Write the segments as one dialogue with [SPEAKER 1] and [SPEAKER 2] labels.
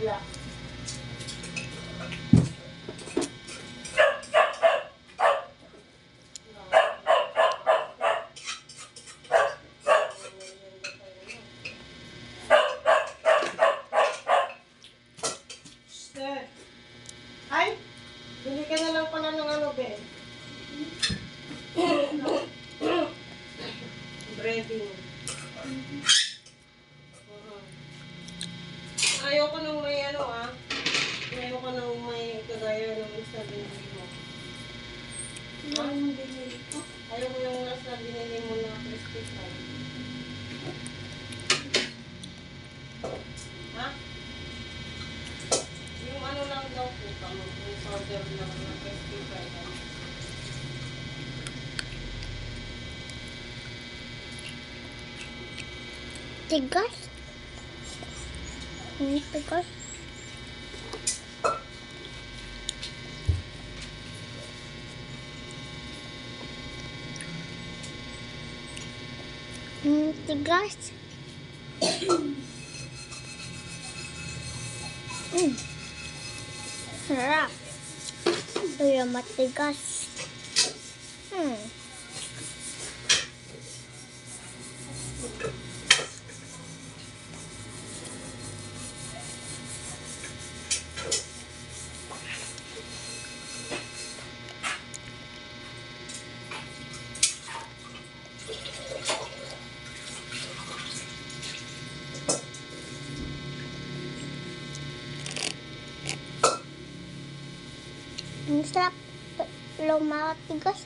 [SPEAKER 1] Wala.
[SPEAKER 2] Ay, bili ka na lang pala ng ano, Ben. Breading. Ayoko nung may ano ayoko nung may kagaya ng isa binili mo.
[SPEAKER 1] Ano yung binili ko?
[SPEAKER 2] Ayoko yung nasa binili mo na crispy fry. Ha? Yung ano lang daw po, yung powder lang na crispy fry lang.
[SPEAKER 1] Tigas? Tigas? Tigas? Sarap. Ito yung matigas. Ang sarap. Lumatigas.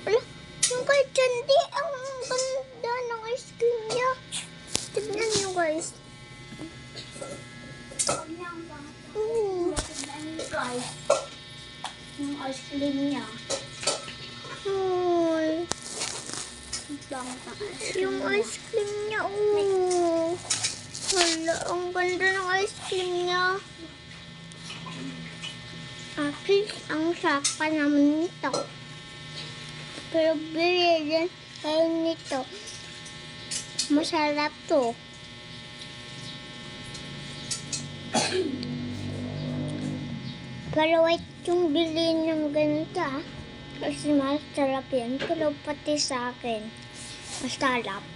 [SPEAKER 1] Wala. Yung kay Chandy, ang ganda ng ice cream niya. Tignan niyo guys. Yung ice cream niya. Yung ice cream niya. Hala, ang ganda ng ice cream niya. Actually, ang sarap pa naman nito. Pero bili din kayo nito. Masarap to. Pero wait yung bilhin ng ganito kasi masarap yan. Pero pati sa akin, masarap.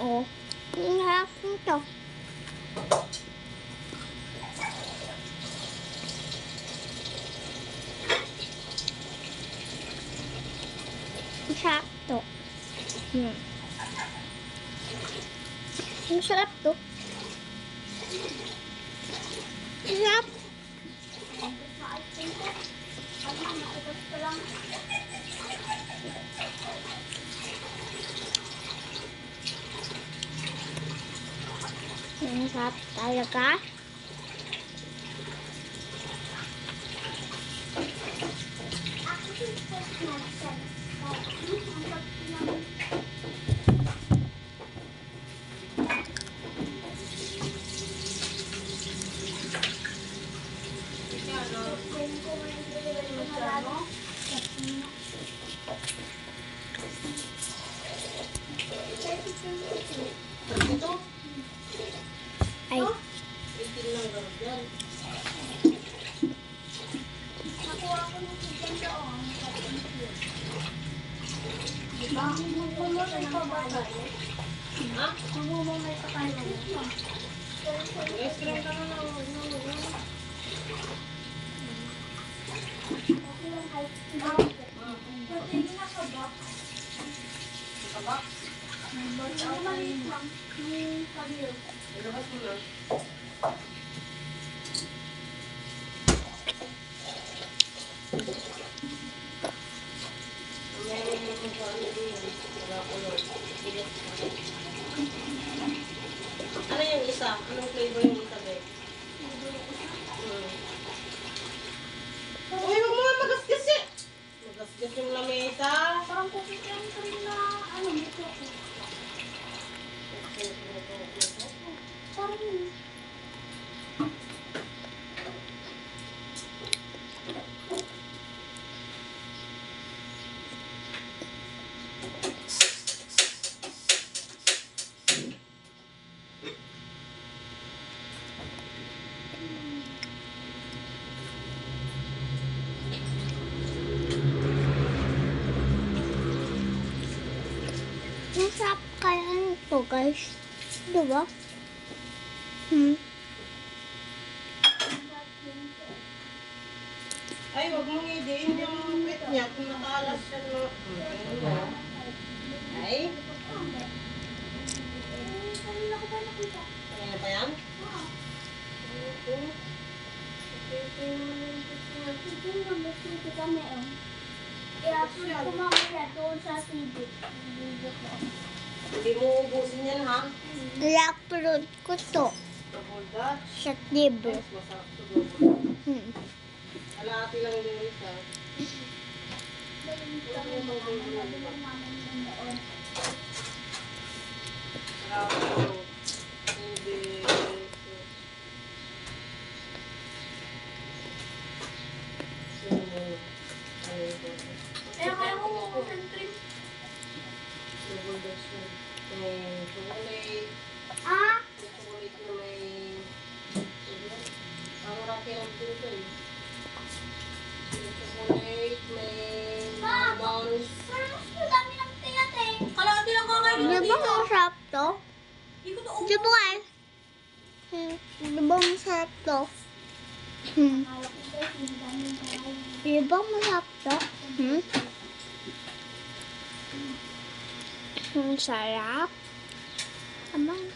[SPEAKER 1] Oh, ang harap nito. Ang sarap to. Ang sarap to. Ang sarap. Ang sarap talaga. Ay.
[SPEAKER 2] 18 lang daw yan.
[SPEAKER 1] Nakuha ko ng chicken doon. Diba? Mamumulay pa ba tayo?
[SPEAKER 2] Ha?
[SPEAKER 1] Mamumulay pa tayo.
[SPEAKER 2] Ice cream ka na lang. Kabak?
[SPEAKER 1] Maliit lang. Yung pagyo.
[SPEAKER 2] Ilabas mo na. Ano yung isa? Anong flavor yung isa, Bek? Uy, huwag mo nga magasgas eh! Magasgas yung lamesa.
[SPEAKER 1] Parang kukikian ka rin na ano dito. Parang guys. Diba? Hmm.
[SPEAKER 2] Ay, wag mong idiin yung pit niya kung nakaalas siya no. Ay. Kanina pa yan? Hindi mo ubusin yan ha?
[SPEAKER 1] I-upload ko to
[SPEAKER 2] Double Dutch.
[SPEAKER 1] sa libro.
[SPEAKER 2] Mas masarap to double.
[SPEAKER 1] Hmm.
[SPEAKER 2] Alati lang din isa. Sarap to. Hindi. Double Dutch yun. May chocolate.
[SPEAKER 1] Ah?
[SPEAKER 2] Chocolate na may... Ang raki ng puso eh. May chocolate, may almonds.
[SPEAKER 3] Kalahati lang kakain
[SPEAKER 1] Di ba masarap to?
[SPEAKER 3] Hindi ko to
[SPEAKER 1] Di ba guys? Hmm. Di ba masarap to? Hmm. Di ba masarap to? Hmm. Ang sarap. Amang.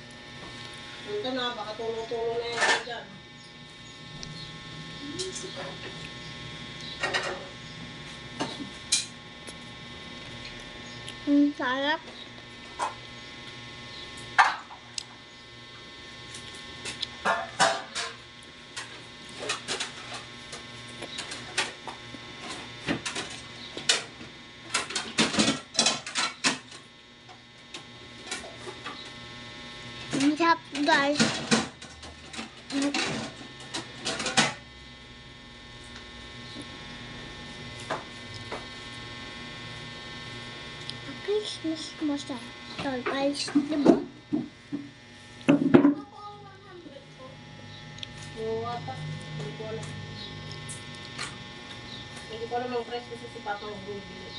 [SPEAKER 2] Ito na, baka tulo-tulo na yan dyan.
[SPEAKER 1] Ang sarap. Ang sarap guys. Guys, mas masarap to guys. Di ba?
[SPEAKER 2] Yung watak, hindi ko alam. Hindi ko alam ang price kasi si Papa ang bumibili.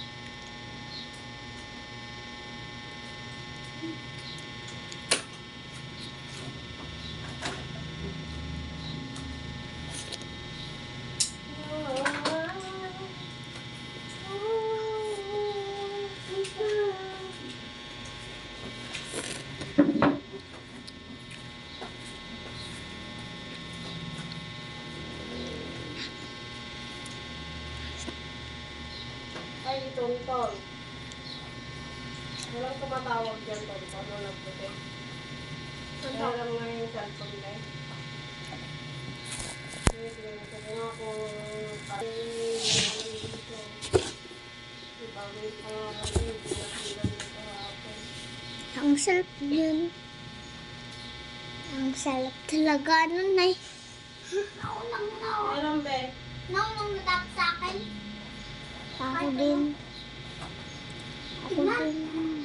[SPEAKER 2] Ay, ito. Walang tumatawag dyan, Tonton. Ano nagputi? Kaya lang nga yung cellphone na eh. Sige, gusto ko nga kung dito. Diba, may pangalan yun. Bilang dito hapon.
[SPEAKER 1] Ang sarap yun. Ang sarap talaga nun ay.
[SPEAKER 2] Meron be.
[SPEAKER 1] Ako din. Ako din.